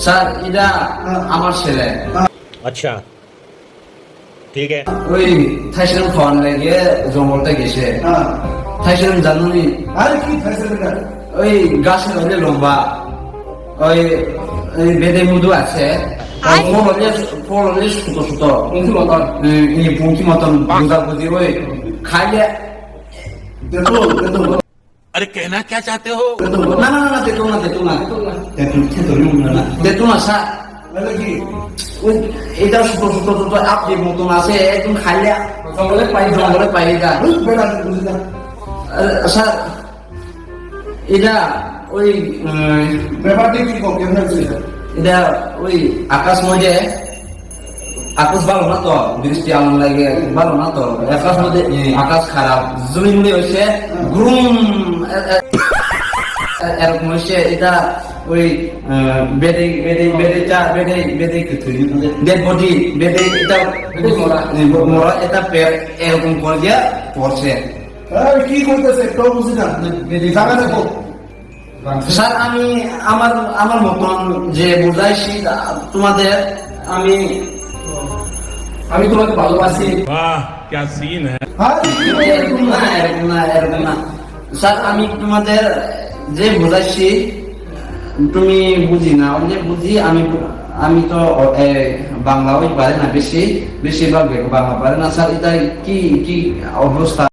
Sir এটা আমার ছেলে। अच्छा ठीक है। ওই থাইছিলাম খাওয়ান লেগে জঙ্গলটা গেছে। থাইছিলাম জানুনি আর কি ফ্যাসিলিটি? ওই গাছের হলে লম্বা ওই বেদে মধু আছে ফল হলে ছোট ছোট পুঁকি মতন পুঁকি মতন বুঝা বুঝি ওই খাইলে अरे कहना क्या चाहते हो? না না না দেখো না স্যার মানে কি ওই এটা ছোট ছোট ছোট আপনি মতন আছে একদম খাইলে জঙ্গলে পাই যা বেড়া বুঝি না স্যার এটা ওই ব্যাপারটা কি কো কেমন আছে? এটা ওই আকাশ মধ্যে আকাশ ভালো না তো বৃষ্টি আলো লাগে ভালো না তো আকাশ মধ্যে আকাশ খারাপ জমি মনে হয়েছে ঘুম এরকম হয়েছে এটা ওই বেদে কিছু ডেড বডি বেদে এটা মরা এটা পেট এরকম করে দিয়ে পড়ছে। আর কি করতেছে একটু বুঝি না জায়গা দেখো। স্যার আমি আমার মতন যে বুঝাইছি তোমাদের আমি তোমাকে ভালোবাসি। वाह क्या सीन है। এরকম না স্যার আমি তোমাদের যে বুঝাইছি তুমি বুঝি না যে বুঝি আমি তো বাংলা ওই পারে না বেশিরভাগ বাংলা পারে না স্যার এটা কি অবস্থা।